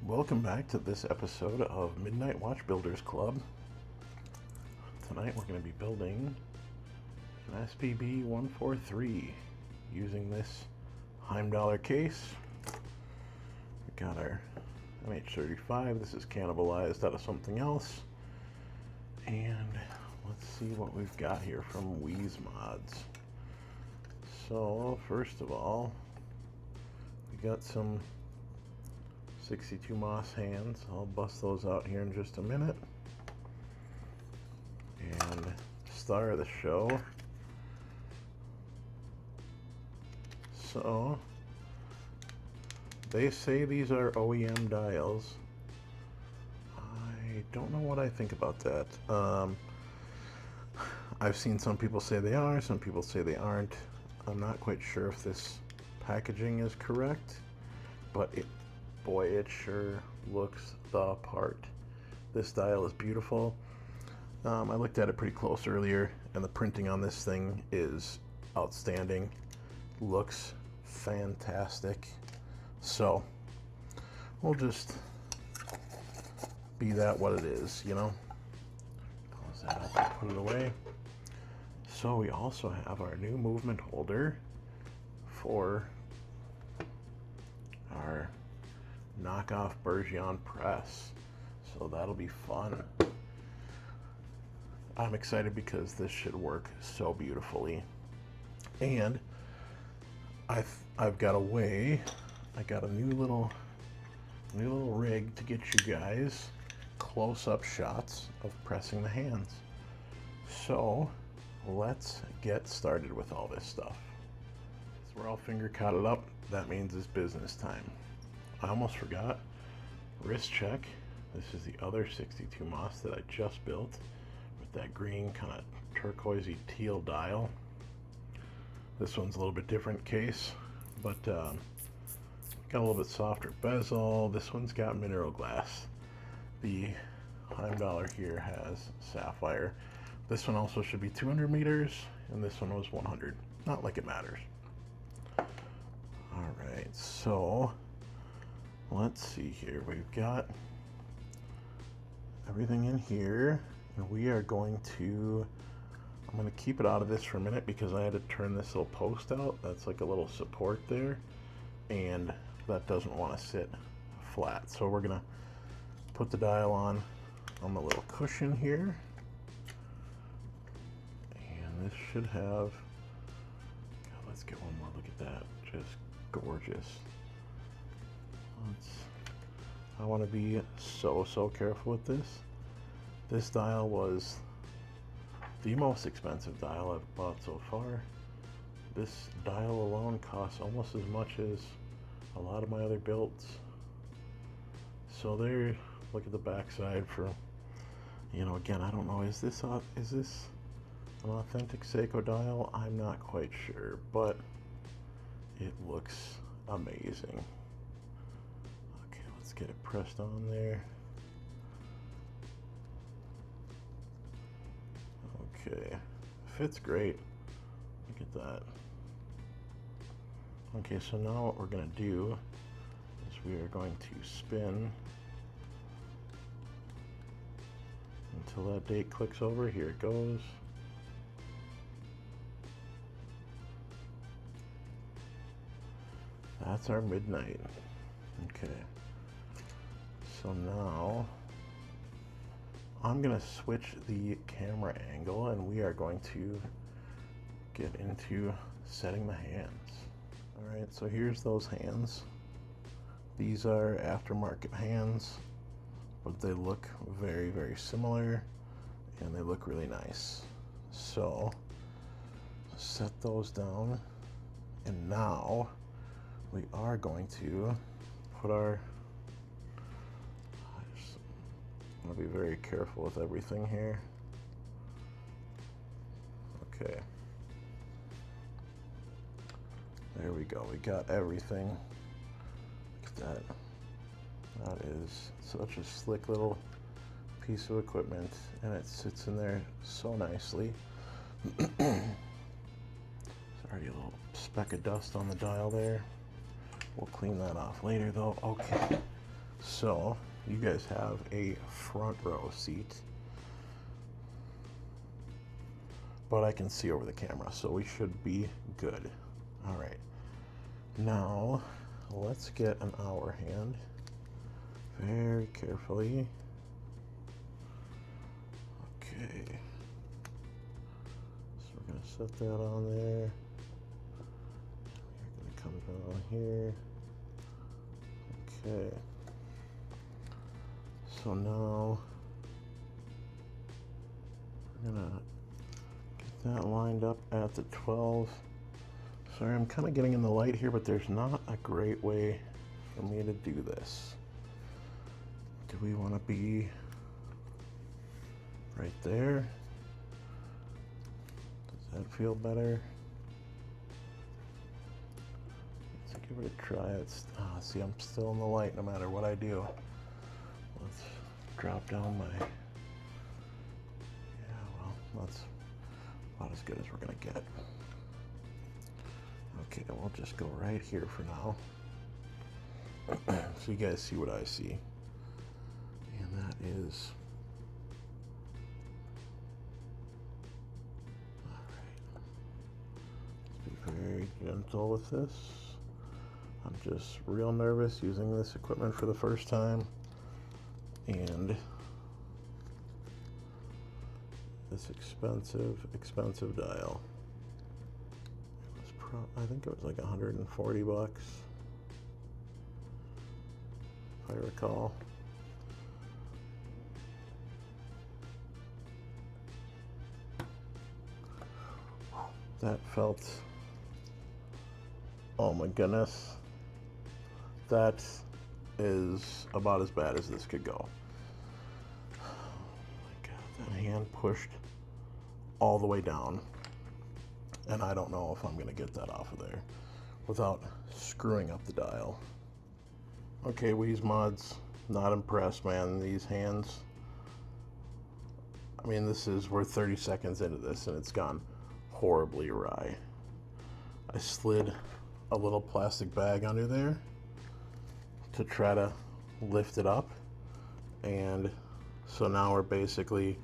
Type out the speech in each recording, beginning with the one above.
Welcome back to this episode of Midnight Watch Builders Club. Tonight we're going to be building an SPB143 using this Heimdallr case. We got our MH35. This is cannibalized out of something else. And let's see what we've got here from Wheeze Mods. So first of all, we got some 62 Moss hands. I'll bust those out here in just a minute. And star of the show. So they say these are OEM dials. I don't know what I think about that. I've seen some people say they are, some people say they aren't. I'm not quite sure if this packaging is correct, but boy, it sure looks the part. This dial is beautiful. I looked at it pretty close earlier, and the printing on this thing is outstanding. Looks fantastic. So we'll just be that what it is, you know. Close that up and put it away. So we also have our new movement holder for our knockoff Bergeon press, so that'll be fun. I'm excited because this should work so beautifully, and I've got a way. I got a new little rig to get you guys close-up shots of pressing the hands. So let's get started with all this stuff. So we're all finger counted up. That means it's business time. I almost forgot, wrist check. This is the other 62 Moss that I just built with that green kind of turquoisey teal dial. This one's a little bit different case, but got a little bit softer bezel. This one's got mineral glass. The Heimdallr here has sapphire. This one also should be 200 meters, and this one was 100. Not like it matters. All right, so let's see here. We've got everything in here, and we are going to, I'm going to keep it out of this for a minute because I had to turn this little post out. That's like a little support there, and that doesn't want to sit flat. So we're going to put the dial on the little cushion here, and this should have, God, let's get one more look at that. Just gorgeous. I want to be so careful with this. This dial was the most expensive dial I've bought so far. This dial alone costs almost as much as a lot of my other builds. So there, look at the backside for, you know, again, I don't know, is this an authentic Seiko dial? I'm not quite sure, but it looks amazing. Let's get it pressed on there. Okay, fits great. Look at that. Okay, so now what we're going to do is we are going to spin until that date clicks over. Here it goes. That's our midnight. Okay. So now I'm going to switch the camera angle, and we are going to get into setting the hands. All right, so here's those hands. These are aftermarket hands, but they look very similar, and they look really nice. So set those down, and now we are going to put our, I'm going to be very careful with everything here. Okay. There we go. We got everything. Look at that. That is such a slick little piece of equipment, and it sits in there so nicely. There's already a little speck of dust on the dial there. We'll clean that off later though. Okay. So So you guys have a front row seat, but I can see over the camera, so we should be good. All right, now let's get an hour hand very carefully. Okay, so we're gonna set that on there. We're gonna come down here. Okay, so now we're gonna get that lined up at the 12. Sorry, I'm kind of getting in the light here, but there's not a great way for me to do this. Do we want to be right there? Does that feel better? Let's give it a try. See, I'm still in the light no matter what I do. Let's drop down my... Yeah, well, that's about as good as we're gonna get. Okay, we'll just go right here for now. So you guys see what I see. And that is... Alright. Let's be very gentle with this. I'm just real nervous using this equipment for the first time. And this expensive dial. I think it was like 140 bucks, if I recall. That felt, oh my goodness, that is about as bad as this could go. Oh my God, that hand pushed all the way down. And I don't know if I'm gonna get that off of there without screwing up the dial. Okay, Wheeze Mods, not impressed, man. These hands, I mean, we're 30 seconds into this and it's gone horribly awry. I slid a little plastic bag under there to try to lift it up. And so now we're basically,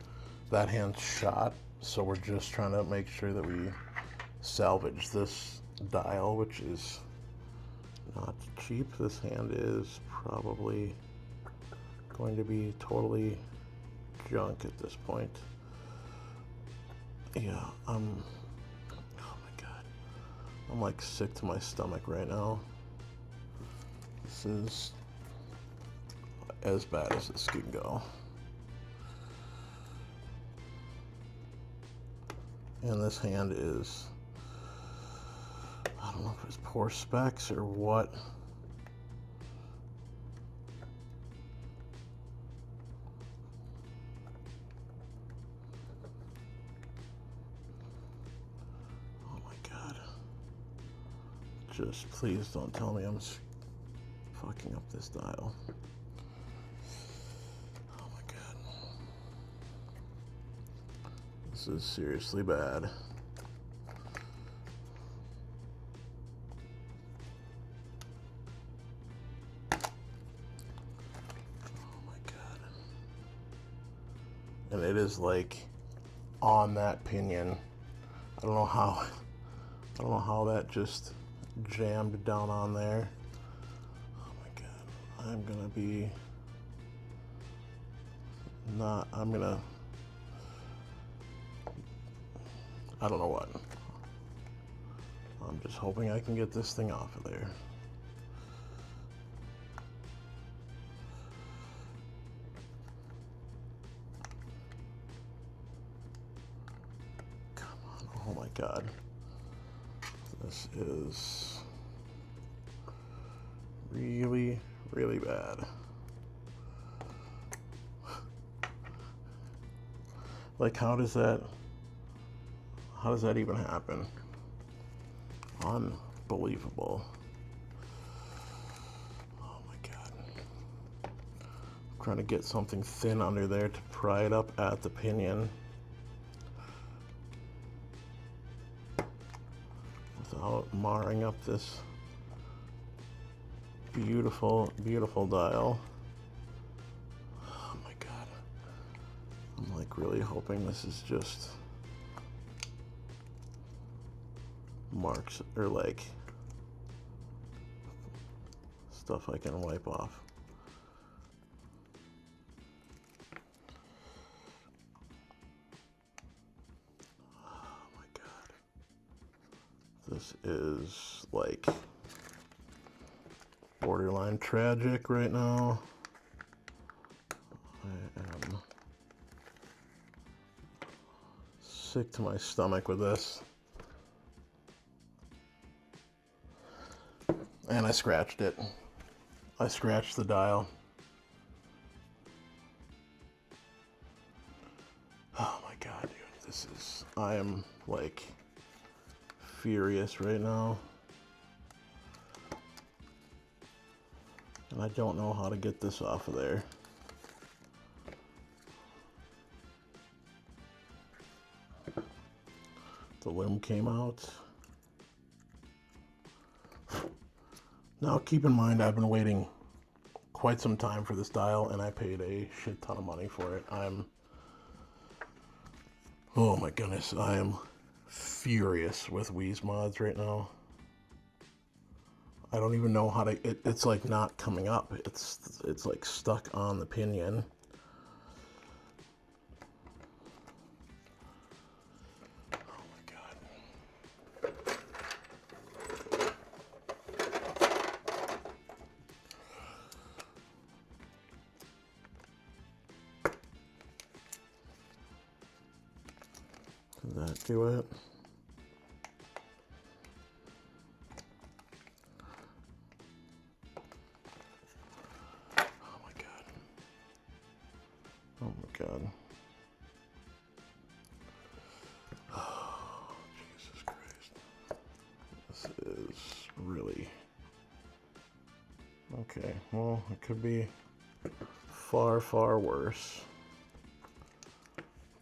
that hand's shot. So we're just trying to make sure that we salvage this dial, which is not cheap. This hand is probably going to be junk at this point. Yeah, oh my God, I'm like sick to my stomach right now. This is as bad as this can go. And this hand is, I don't know if it's poor specs or what. Oh my God. Just please don't tell me I'm fucking up this dial. Oh my God. This is seriously bad. And it is like on that pinion. I don't know how that just jammed down on there. Oh my God. I don't know what. I'm just hoping I can get this thing off of there. Oh my God, this is really, really bad. Like, how does that even happen? Unbelievable. Oh my God. I'm trying to get something thin under there to pry it up at the pinion without marring up this beautiful, beautiful dial. I'm like really hoping this is just marks or like stuff I can wipe off. Oh my God. This is like borderline tragic right now. I am sick to my stomach with this. And I scratched it. I scratched the dial. Oh my God, dude. This is, I am like furious right now. And I don't know how to get this off of there. The Lume came out. Now keep in mind, I've been waiting quite some time for this dial and I paid a shit ton of money for it. Oh my goodness, I am furious with Weezmods right now. I don't even know how to, it's like not coming up. It's like stuck on the pinion. Oh my God. Did that do it? Oh my God. Oh, Jesus Christ. This is really... Okay, well, it could be far, far worse.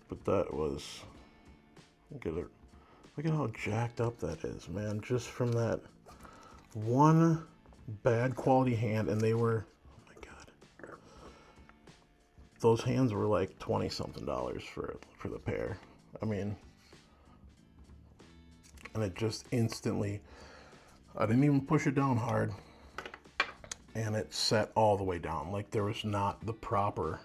But that was... Look at how jacked up that is, man. Just from that one bad quality hand, and they were... Those hands were like $20-something for the pair. I mean, and it just instantly, I didn't even push it down hard, and it set all the way down. Like there was not the proper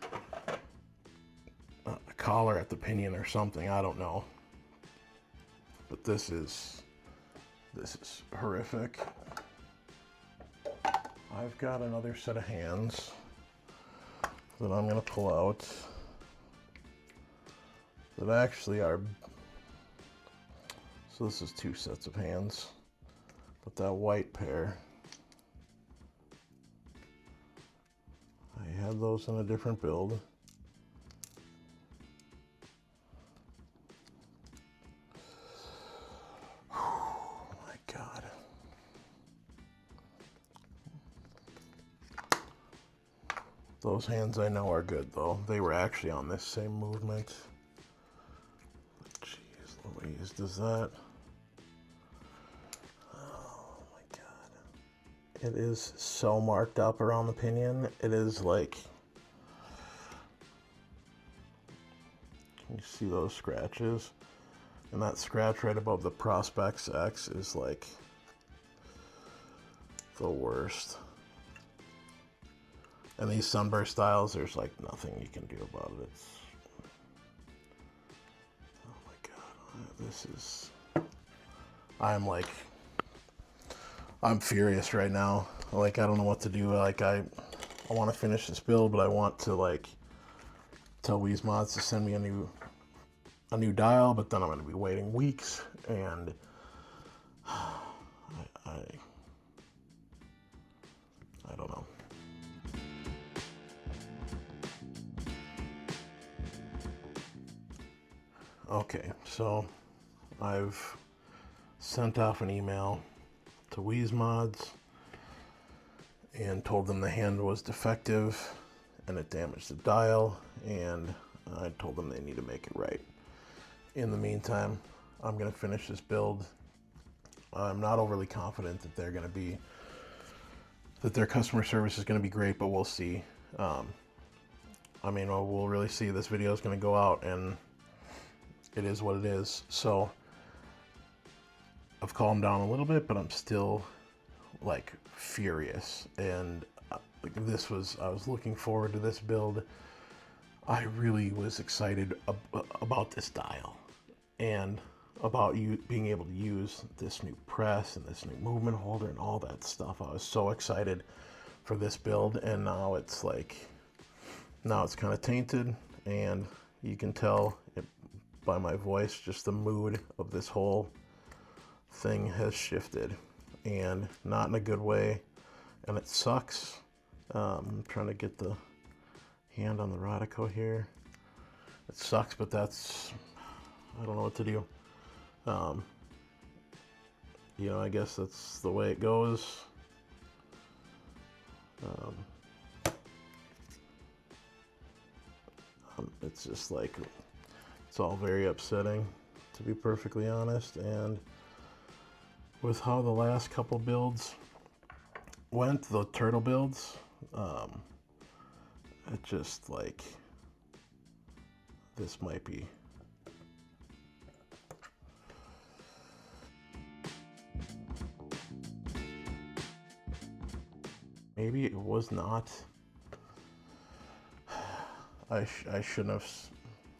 collar at the pinion or something. I don't know. But this is horrific. I've got another set of hands that I'm going to pull out that actually are, so this is two sets of hands, but that white pair, I had those in a different build. Oh my God. Those hands I know are good though. They were actually on this same movement. Jeez Louise, does that... Oh my God. It is so marked up around the pinion. It is like... Can you see those scratches? And that scratch right above the Prospex X is like the worst. And these sunburst styles, there's like nothing you can do about it. It's, oh my God, this is, I'm furious right now. Like, I don't know what to do. Like, I want to finish this build, but I want to like tell Weezmods to send me a new dial, but then I'm going to be waiting weeks, and I don't know. Okay, so I've sent off an email to Weezmods and told them the hand was defective and it damaged the dial, and I told them they need to make it right. In the meantime, I'm going to finish this build. I'm not overly confident that they're going to be, that their customer service is going to be great, but we'll see. I mean, we'll really see. This video is going to go out, and it is what it is. So I've calmed down a little bit, but I'm still like furious. And I was looking forward to this build. I really was excited about this dial and about you being able to use this new press and this new movement holder and all that stuff. I was so excited for this build, and now it's kind of tainted, and you can tell it by my voice, just the mood of this whole thing has shifted, and not in a good way, and it sucks. I'm trying to get the hand on the Rodico here. It sucks, but I don't know what to do. You know, I guess that's the way it goes. It's just like, it's all very upsetting, to be perfectly honest. And with how the last couple builds went, the turtle builds, it just like, this might be. Maybe it was not. I shouldn't have.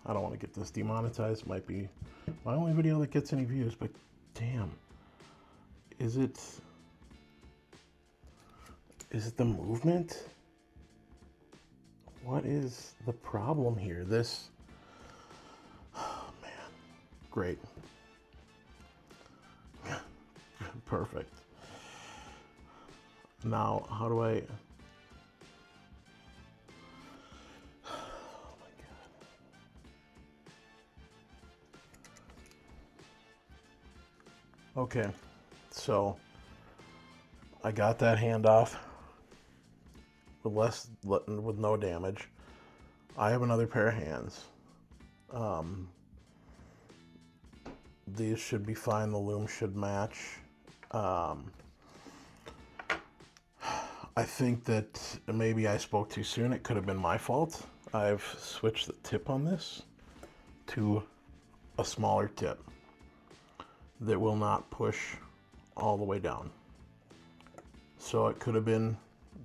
I don't want to get this demonetized. It might be my only video that gets any views, but damn. Is it the movement? What is the problem here? This, oh man, great. Perfect. Now, how do I, oh my God. Okay, so I got that hand off with no damage. I have another pair of hands. These should be fine. The loom should match. I think that maybe I spoke too soon. It could have been my fault. I've switched the tip on this to a smaller tip that will not push all the way down. So it could have been,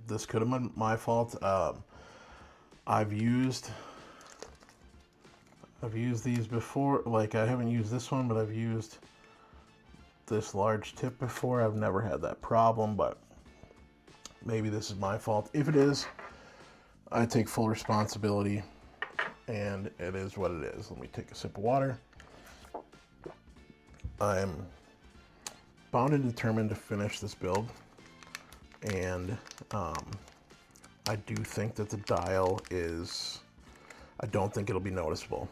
this could have been my fault. I've used these before. Like, I haven't used this one, but I've used this large tip before. I've never had that problem, but maybe this is my fault. If it is, I take full responsibility, and it is what it is. Let me take a sip of water. I'm bound and determined to finish this build, and I do think that the dial is, I don't think it'll be noticeable.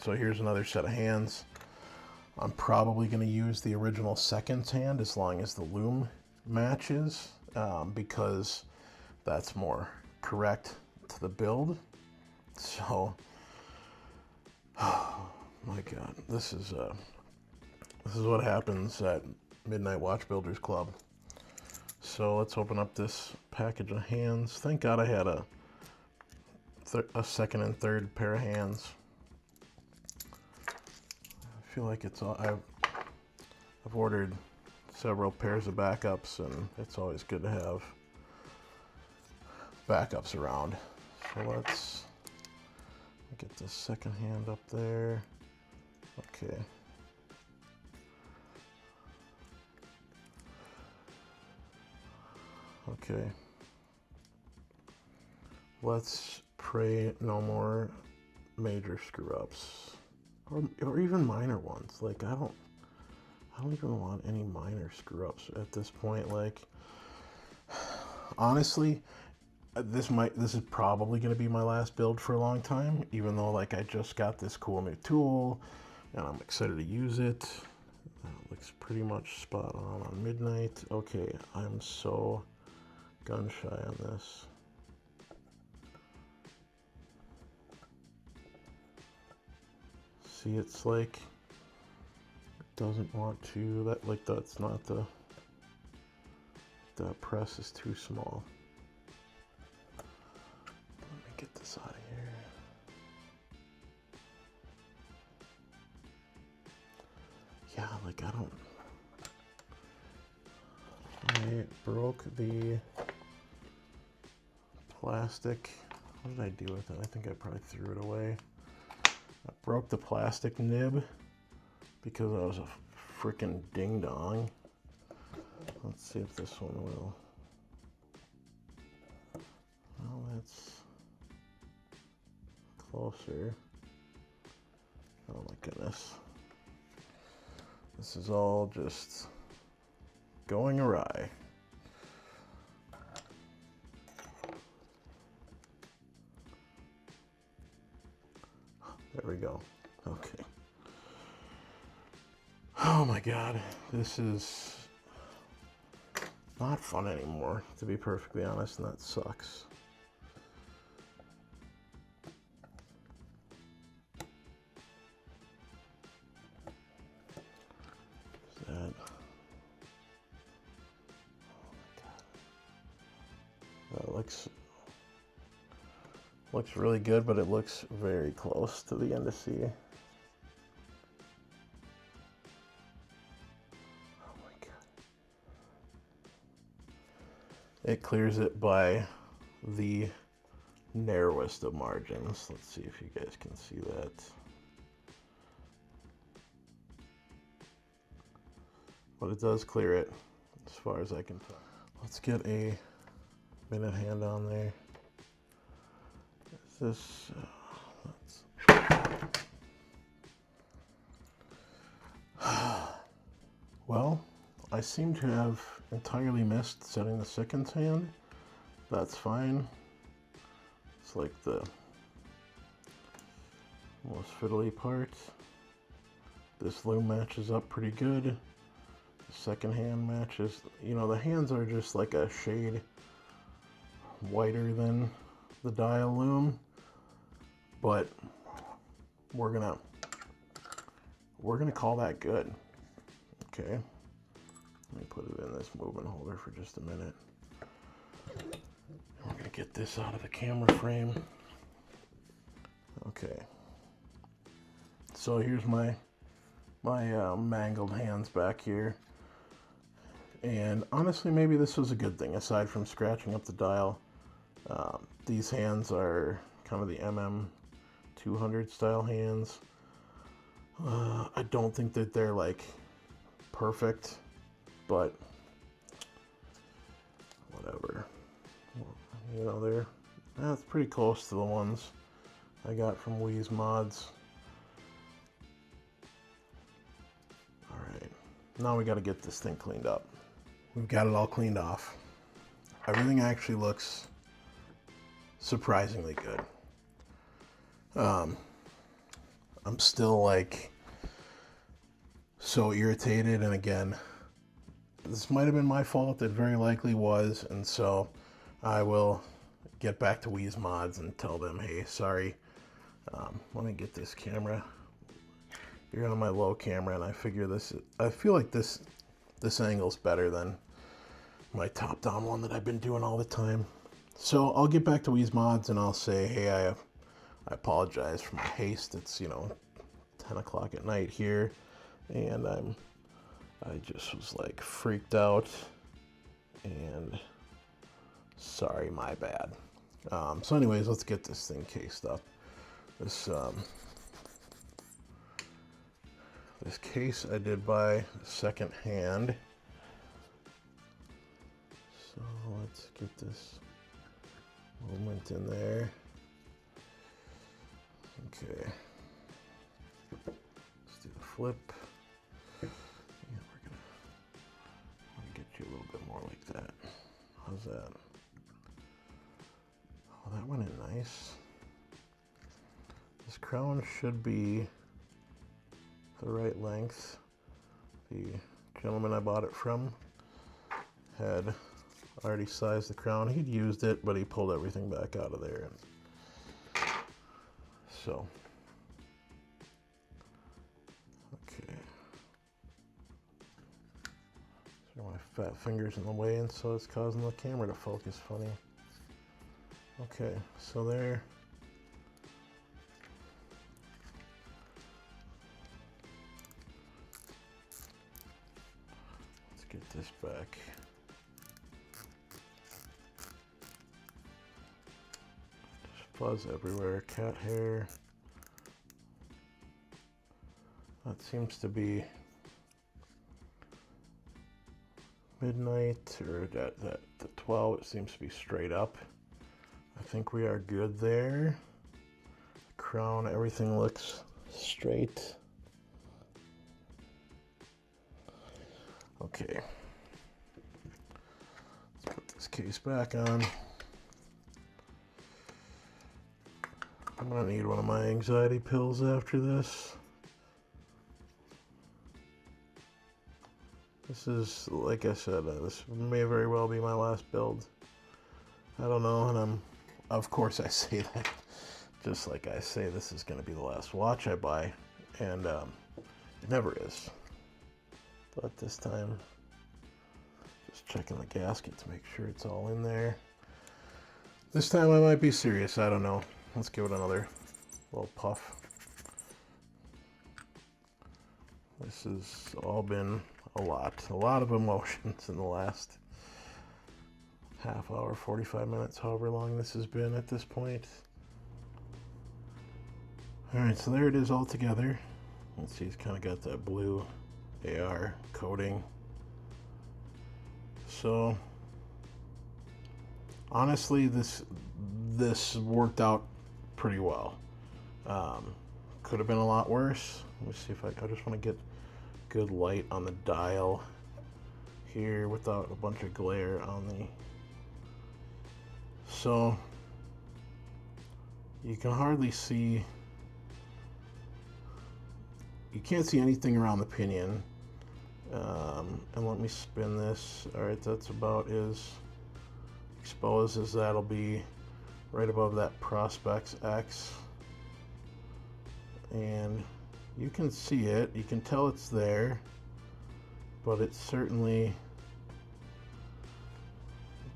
So here's another set of hands. I'm probably going to use the original seconds hand as long as the loom matches, because that's more correct to the build. So, oh my God, this is what happens at Midnight Watch Builders Club. So let's open up this package of hands. Thank God I had a second and third pair of hands. I feel like it's all, I've ordered several pairs of backups, and it's always good to have backups around. So let's get this second hand up there. Okay. Okay. Let's pray no more major screw ups, or even minor ones. Like, I don't even want any minor screw ups at this point. Like, honestly, this is probably going to be my last build for a long time, even though, like, I just got this cool new tool and I'm excited to use it. That looks pretty much spot on Midnight. Okay, I'm so gun shy on this. See, it's like, it doesn't want to, that's not the press is too small. Let me get this out of here. like I broke the plastic. What did I do with it? I think I probably threw it away. I broke the plastic nib because I was a freaking ding dong. Let's see if this one will. Well, that's closer. Oh my goodness. This is all just going awry. There we go. Okay. Oh my God. This is not fun anymore, to be perfectly honest, and that sucks. That looks really good, but it looks very close to the end of C. Oh my God. It clears it by the narrowest of margins. Let's see if you guys can see that. But it does clear it as far as I can tell. Let's get a minute hand on there. Is this, well, I seem to have entirely missed setting the seconds hand. That's fine. It's like the most fiddly part. This Lume matches up pretty good. The second hand matches, you know, the hands are just like a shade whiter than the dial Lume, but we're gonna call that good. Okay, let me put it in this movement holder for just a minute. We're gonna get this out of the camera frame. Okay, so here's my mangled hands back here. And honestly, maybe this was a good thing, aside from scratching up the dial. These hands are kind of the MM200 style hands. I don't think that they're like perfect, but whatever. You know, that's pretty close to the ones I got from Wii's Mods. All right, now we got to get this thing cleaned up. We've got it all cleaned off. Everything actually looks surprisingly good. I'm still like so irritated, and again, this might have been my fault. It very likely was, and so I will get back to Wii's Mods and tell them, hey, sorry. Let me get this camera. You're on my low camera, and I figure I feel like this angle's better than my top-down one that I've been doing all the time. So I'll get back to Wii's Mods and I'll say, hey, I apologize for my haste. It's, you know, 10 o'clock at night here, and I just was like freaked out, and sorry, my bad. So anyways, let's get this thing cased up. This case I did buy second hand. So let's get this movement in there. Okay. Let's do the flip. Yeah, we're gonna get you a little bit more like that. How's that? Oh, that went in nice. This crown should be the right length. The gentleman I bought it from had already sized the crown. He'd used it, but he pulled everything back out of there. So, okay. So my fat finger's in the way, and so it's causing the camera to focus funny. Okay, so there. this back. Just fuzz everywhere, cat hair. That seems to be midnight, or at the 12, it seems to be straight up. I think we are good there. Crown, everything looks straight. Okay. Let's put this case back on. I'm gonna need one of my anxiety pills after this. This is, like I said, this may very well be my last build. I don't know, and of course I say that, just like I say this is going to be the last watch I buy, and it never is. But this time, just checking the gasket to make sure it's all in there. This time I might be serious, I don't know. Let's give it another little puff. This has all been a lot of emotions in the last half hour, 45 minutes, however long this has been at this point. Alright, so there it is all together. Let's see, it's kind of got that blue AR coating. So, honestly, this worked out pretty well. Could have been a lot worse. Let me see if I just want to get good light on the dial here without a bunch of glare on the... So you can hardly see, you can't see anything around the pinion. And let me spin this. Alright, that's about as exposed as that'll be, right above that Prospex X. And you can see it, you can tell it's there, but it certainly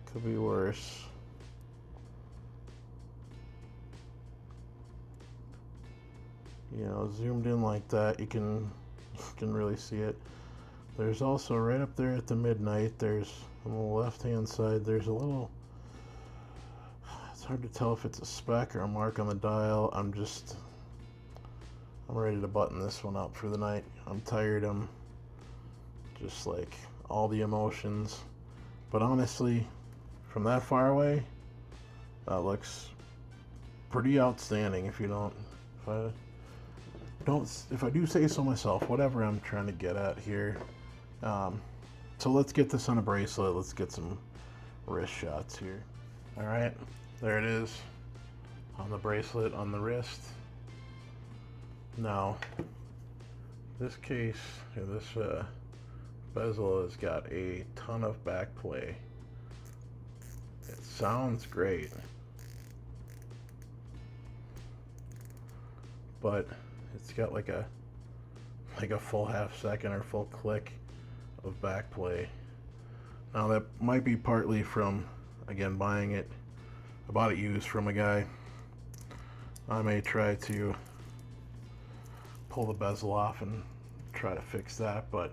could be worse. You know, zoomed in like that, you can really see it. There's also right up there at the midnight, there's on the left hand side, there's a little, it's hard to tell if it's a speck or a mark on the dial. I'm ready to button this one up for the night. I'm tired. I'm just like all the emotions. But honestly, from that far away, that looks pretty outstanding. If I do say so myself, whatever I'm trying to get at here. So let's get this on a bracelet. Let's get some wrist shots here. All right, there it is on the bracelet on the wrist. Now, this case, this bezel has got a ton of back play. It sounds great, but it's got like a full half second or full click of back play. Now that might be partly from, again, buying it. I bought it used from a guy. I may try to pull the bezel off and try to fix that, but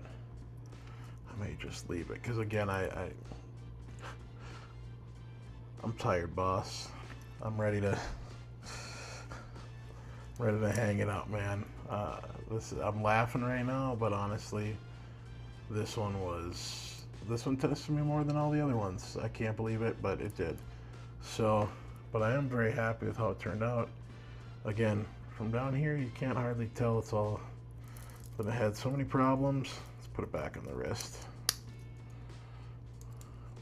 I may just leave it, because again, I'm tired, boss. I'm ready to hang it up, man. I'm laughing right now, but honestly, this one tested me more than all the other ones. I can't believe it, but it did. So, but I am very happy with how it turned out. Again, from down here, you can't hardly tell it's all, but it had so many problems. Let's put it back on the wrist.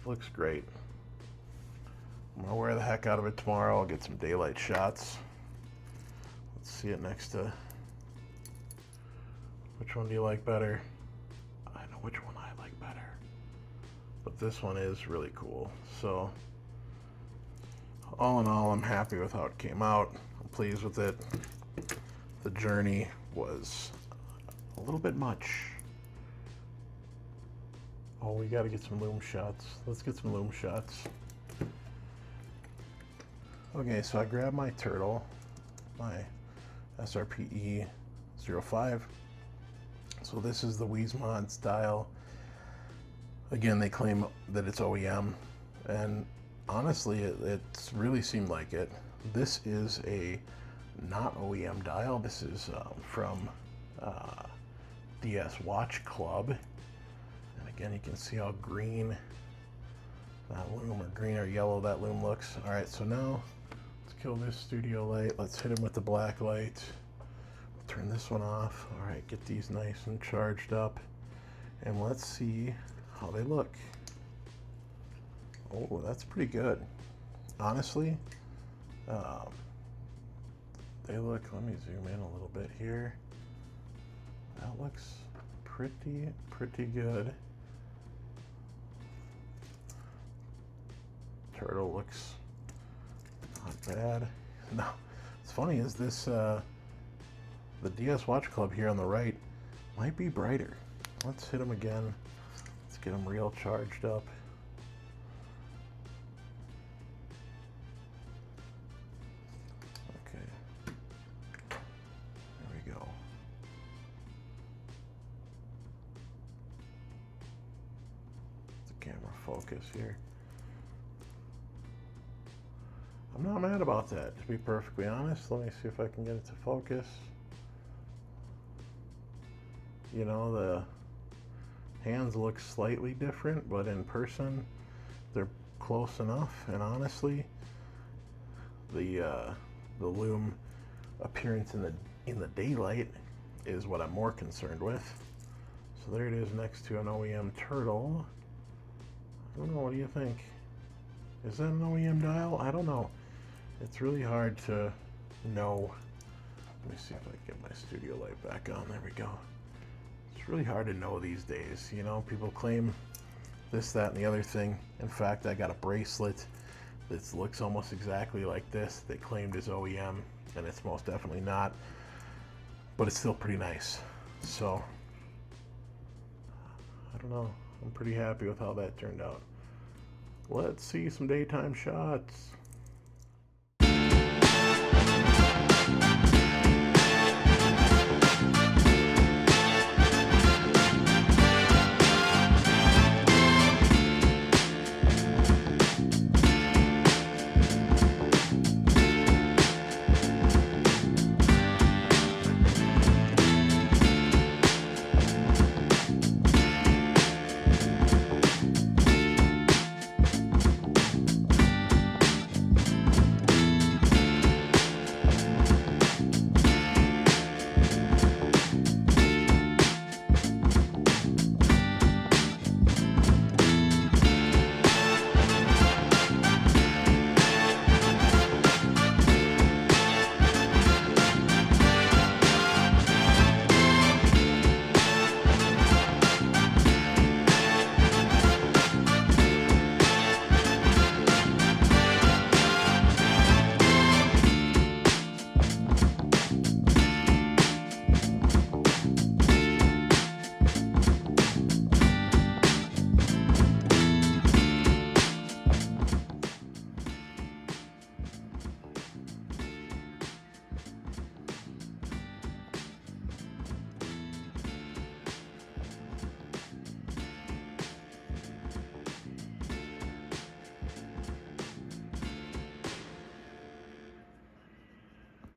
Looks great. I'm gonna wear the heck out of it tomorrow. I'll get some daylight shots. Let's see it next to, which one do you like better? I know which one I like better, but this one is really cool. So all in all, I'm happy with how it came out. I'm pleased with it. The journey was a little bit much. Oh, we got to get some Lume shots. Let's get some Lume shots. Okay, so I grabbed my turtle, my SRPE 05. So this is the Weezmod style Again, they claim that it's OEM, and honestly, it's really seemed like it. This is a not OEM dial. This is from DS Watch Club. And again, you can see how green that lume, or green or yellow that lume looks. All right, so now let's kill this studio light. Let's hit him with the black light. Turn this one off. All right, get these nice and charged up. And let's see how they look. Oh, that's pretty good. Honestly, they look, let me zoom in a little bit here. That looks pretty good. Turtle looks not bad. No, it's funny is this, the DS Watch Club here on the right might be brighter. Let's hit them again. Let's get them real charged up. Okay. There we go. The camera focus here. I'm not mad about that, to be perfectly honest. Let me see if I can get it to focus. You know, the hands look slightly different, but in person they're close enough. And honestly, the lume appearance in the daylight is what I'm more concerned with. So there it is next to an OEM turtle. I don't know, what do you think? Is that an OEM dial? I don't know. It's really hard to know. Let me see if I can get my studio light back on. There we go. It's really hard to know these days. You know, people claim this, that, and the other thing. In fact, I got a bracelet that looks almost exactly like this. They claimed is OEM, and it's most definitely not. But it's still pretty nice. So, I don't know. I'm pretty happy with how that turned out. Let's see some daytime shots.